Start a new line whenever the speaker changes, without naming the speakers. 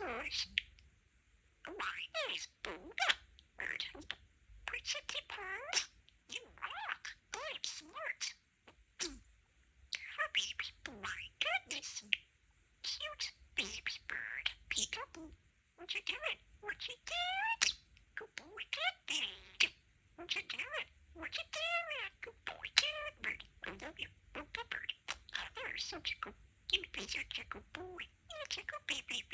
boys. My is Buddha. Bird. Pretty Pond. You rock. I'm smart. Baby, my goodness. Cute baby bird. Peekaboo. What you doing? What you doing? Good boy, good bird. What you doing? What you doing? Good boy, good bird. I love you. Good bird. You're such a good, you'd be such a good boy. You're such a good baby bird.